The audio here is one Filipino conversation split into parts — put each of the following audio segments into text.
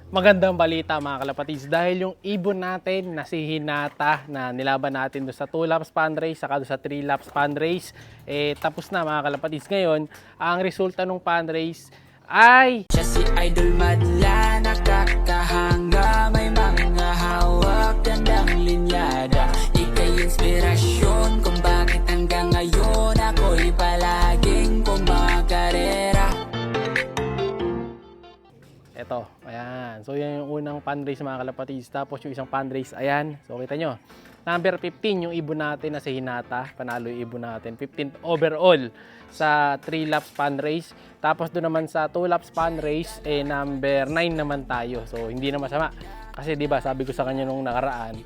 Magandang balita mga kalapatids dahil yung ibon natin na si Hinata na nilaban natin doon sa 2 laps pond race saka doon sa 3 laps pond race tapos na mga kalapatids. Ngayon, ang resulta ng pond race ay Siya si Idol Madla, nakakahanga, may mga hawak, gandang linyada. Ika'y inspirasyon kung bakit hanggang ngayon ako'y palaging pumakarera. eto, ayan. So yan yung unang pond race mga kalapatids. Tapos yung isang pond race, ayan. So kita nyo, number 15 yung ibon natin na si Hinata. Panalo yung ibon natin. 15th overall sa 3 laps pond race. Tapos doon naman sa 2 laps pond race, number 9 naman tayo. So hindi na masama. Kasi 'di ba, sabi ko sa kanya nung nakaraan,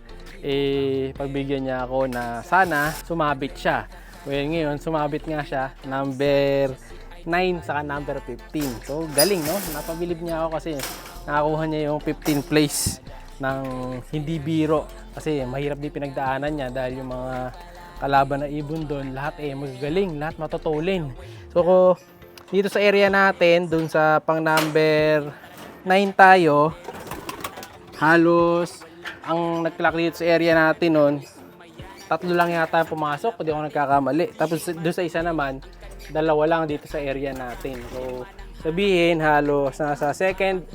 pagbigyan niya ako na sana sumabit siya. Well, ngayon sumabit nga siya, number 9 saka number 15. So galing, no? Napabilib niya ako kasi nakakuha niya yung 15th place ng hindi biro. Kasi mahirap din pinagdaanan niya dahil yung mga kalaban na ibon doon, lahat magagaling, lahat matutulin. So dito sa area natin, doon sa pang number 9 tayo, halos ang nag-clock dito sa area natin noon, 3 lang yata pumasok, kung di ako nagkakamali. Tapos doon sa isa naman, 2 lang dito sa area natin. So sabihin halos nasa second,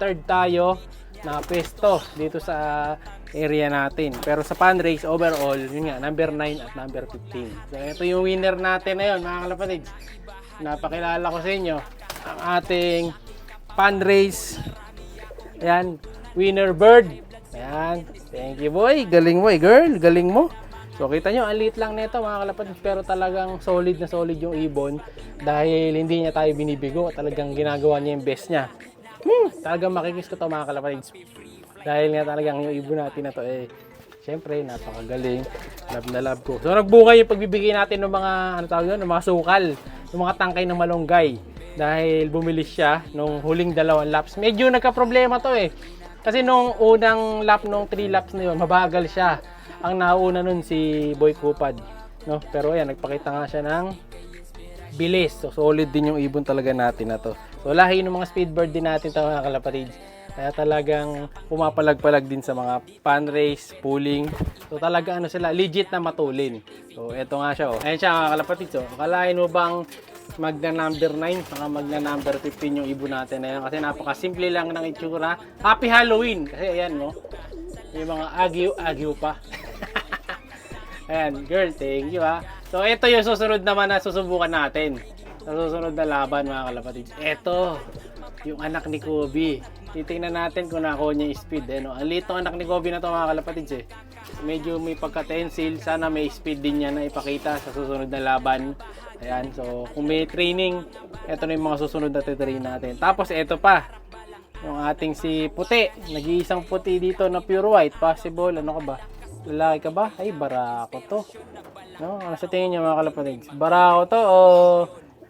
third tayo na pwesto dito sa area natin. Pero sa pond race overall, yun nga, number 9 at number 15. So ito yung winner natin na yun mga kalapatids. Napakilala ko sa inyo ang ating pond race. Ayan, winner bird. Ayan, thank you boy. Galing mo girl, galing mo. So kita nyo, ang liit lang nito mga kalapatids, pero talagang solid na solid yung ibon dahil hindi niya tayo binibigo. Talagang ginagawa niya yung best niya. Talagang makikis ko to mga kalapatids. Dahil nga talagang yung ibon natin na to syempre napakagaling. Love na love ko. So nagbunga yung pagbibigay natin ng mga ng mga sukal, ng mga tangkay ng malunggay. Dahil bumilis siya nung huling 2 laps. Medyo nagka-problema to Kasi nung unang lap, nung 3 laps na yun, mabagal siya. Ang nauna nun si Boy Kupad, no? Pero ayan, nagpakita nga siya ng bilis. So solid din yung ibon talaga natin na to. So lahi ng mga speedbird din natin ito mga kalapatids. Kaya talagang pumapalag-palag din sa mga pond race, pooling. So talaga sila, legit na matulin. So eto nga siya Ayan siya mga kalapatids Akalain mo bang magna number 9 saka magna number 15 yung ibon natin na yan? Kasi napakasimple lang ng itsura. Happy Halloween! Kasi ayan may mga agyo pa. Ayan, girl, thank you So ito yung susunod naman na susubukan natin. Sa susunod na laban mga kalapatids. Ito, yung anak ni Kobe. Titingnan natin kung nakuha niya yung speed. Ang liit ng anak ni Kobe na to mga kalapatids Medyo may pagka-tensil. Sana may speed din niya na ipakita sa susunod na laban. Ayan, so kung may training, ito na yung mga susunod na titrain natin. Tapos ito pa, yung ating si Puti. Nag-iisang puti dito na pure white. Possible, ano ka ba? Lalaki ka ba? Ay, barako to. No? Ano sa tingin niyo mga kalapatids? Barako to o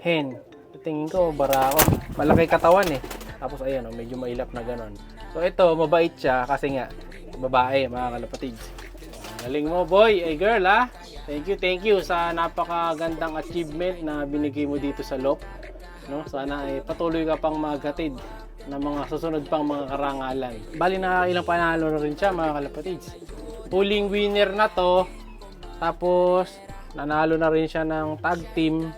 hen? Sa tingin ko, barako. Malaki katawan Tapos ayan, medyo mailap na ganon. So ito, mabait siya kasi nga, babae mga kalapatids. Galing mo boy, girl Thank you sa napakagandang achievement na binigay mo dito sa LOP. No? Sana patuloy ka pang maghatid ng mga susunod pang mga karangalan. Bali na ilang panalo na rin siya mga kalapatids. Pooling winner na to. Tapos nanalo na rin siya ng tag team.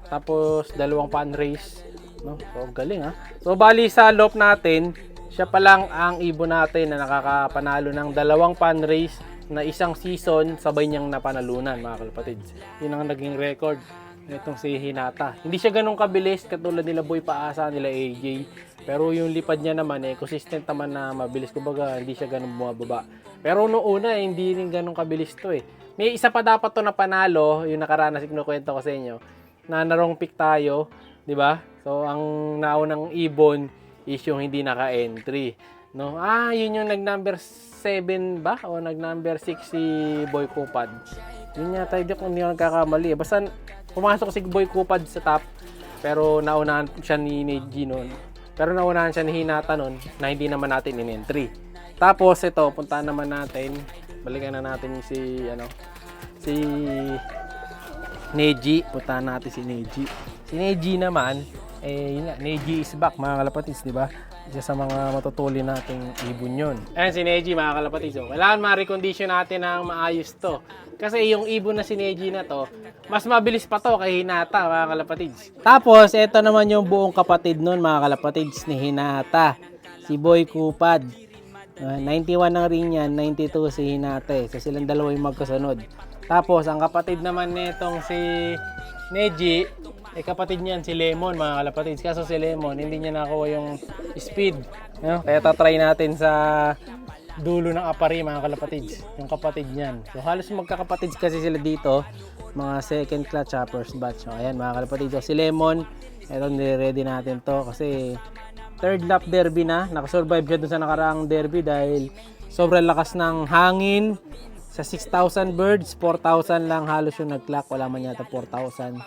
Tapos 2 pond race. No? So galing So bali sa LOP natin, siya pa lang ang ibon natin na nakakapanalo ng 2 pond race na isang season sabay niyang napanalunan mga kalapatids. Yun ang naging record nitong si Hinata. Hindi siya ganun kabilis katulad nila Boy Paasa, nila AJ. Pero yung lipad niya naman consistent naman na mabilis. Kumbaga hindi siya ganun bumababa. Pero noong una hindi rin ganun kabilis to May isa pa dapat to na panalo, yung nakaranas kinukwento ko sa inyo, na narong pick tayo, di ba? So ang naunang ibon is yung hindi naka-entry. No? Yun yung nag-number 7 ba? O nag-number 6 si Boy Kupad. Yun yata, kung hindi ako nagkakamali. Basta pumasok si Boy Kupad sa top, pero naunahan siya ni Neji noon. Pero naunahan siya ni Hinata noon na hindi naman natin in-entry. Tapos ito, puntahan naman natin. Balikan na natin si Neji. Puntahan natin si Neji. Si Neji naman, yun nga, Neji is back mga kalapatids, di ba? Isa sa mga matutuli nating ibon yun. Ayan si Neji mga kalapatids. So, kailangan ma-recondition natin ng maayos to. Kasi yung ibon na si Neji na to, mas mabilis pa to kay Hinata mga kalapatids. Tapos, ito naman yung buong kapatid nun mga kalapatids ni Hinata. Si Boy Kupad. 91 ang ring yan, 92 si Hinata. So silang dalawa yung magkasunod. Tapos, ang kapatid naman nitong si Neji, kapatid niyan si Lemon mga kalapatids. Kaso si Lemon hindi niya nakuha yung speed, no? Kaya tatry natin sa dulo ng apari mga kalapatids, yung kapatid niyan. So halos magkakapatids kasi sila dito, mga second clutch first batch. So ayan mga kalapatids, so, si Lemon, eto nire-ready natin to kasi third lap derby na. Nakasurvive siya dun sa nakaraang derby dahil sobrang lakas ng hangin. Sa 6,000 birds, 4,000 lang halos yung nag-clock, wala man yata 4,000.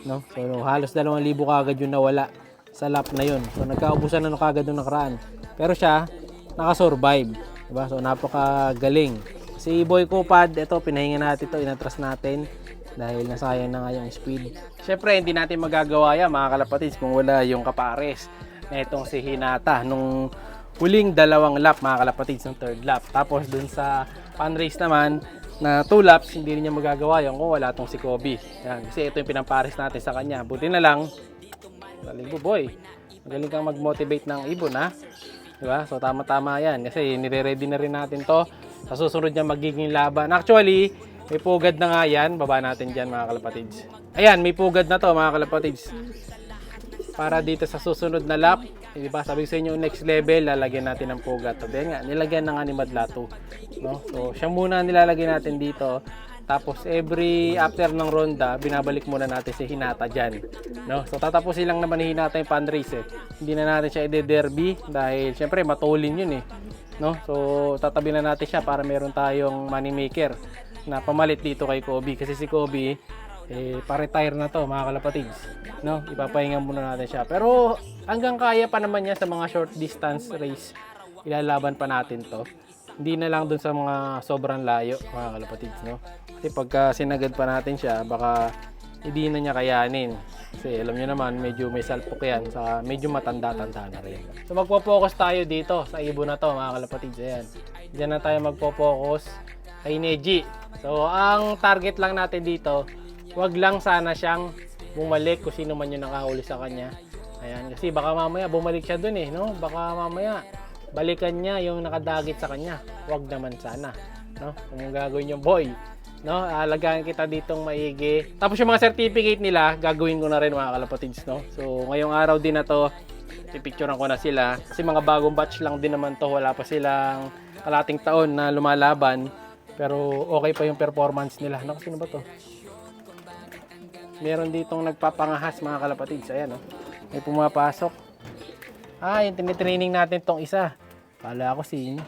No? So halos 2,000 kagad yung nawala sa lap na yun. So nagkaubusan na kagad yung nakaraan. Pero siya nakasurvive, diba? So napakagaling. Si Boy Kupad, ito pinahinga natin ito, inatras natin dahil nasayang na nga yung speed. Syempre hindi natin magagawa yan mga kalapatids kung wala yung kapares na itong si Hinata nung huling 2 lap mga kalapatids ng third lap. Tapos dun sa fan race naman na 2 laps, hindi rin niya magagawa yung kung wala tong si Kobe. Yan, kasi ito yung pinampares natin sa kanya. Buti na lang, galing mo boy. Magaling kang mag-motivate ng ibon ha. Diba? So tama-tama yan. Kasi nire-ready na rin natin to. Sa susunod niya magiging laban. Actually, may pugad na nga yan. Baba natin dyan mga kalapatids. Ayan, may pugad na to mga kalapatids. Para dito sa susunod na lap, diba? Sabi sa inyo next level, lalagyan natin ng pugat. So, then nga, nilagyan na nga ni Madlato. No? So, siya muna nilalagay natin dito. Tapos, after ng ronda, binabalik muna natin si Hinata dyan. No? So, tatapusin lang naman ni Hinata yung fan race. Hindi na natin siya i-derby dahil, syempre, matulin yun eh. No? So, tatabi na natin siya para meron tayong money maker na pamalit dito kay Kobe. Kasi si Kobe, pa-retire na to mga kalapatids, no? Ipapahinga muna natin siya, pero hanggang kaya pa naman niya sa mga short distance race, ilalaban pa natin to, hindi na lang dun sa mga sobrang layo mga kalapatids, no? Kasi pagka sinagad pa natin siya, baka hindi na niya kayanin, kasi alam niyo naman medyo may salpok yan, sa medyo matanda-tanda na rin. So magpo-focus tayo dito sa ibon na to mga kalapatids. Ayan, diyan na tayo magpo-focus kay Neji. So ang target lang natin dito, wag lang sana siyang bumalik kung sino man yung nakahuli sa kanya. Ayan, kasi baka mamaya bumalik siya dun eh, no? Baka mamaya balikan niya yung nakadagit sa kanya. Wag naman sana, no? Kung gagawin yung boy, no? Alagaan kita ditong maigi. Tapos yung mga certificate nila, gagawin ko na rin mga kalapatids, no? So, ngayong araw din na to, pipicturean ko na sila. Kasi mga bagong batch lang din naman to, wala pa silang kalating taon na lumalaban. Pero okay pa yung performance nila. No, sino ba to? Meron ditong nagpapangahas mga kalapatids. Ayan, oh. May pumapasok. Yung tinitraining natin tong isa. Kala ako sino.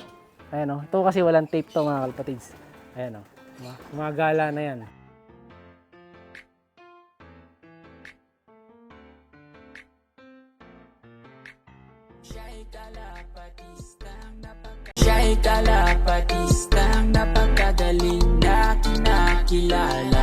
Ayan, oh. Ito kasi walang tape to mga kalapatids. Ayan, oh. Gumagala na yan. Siya'y kalapatistang napakagaling na kinakilala.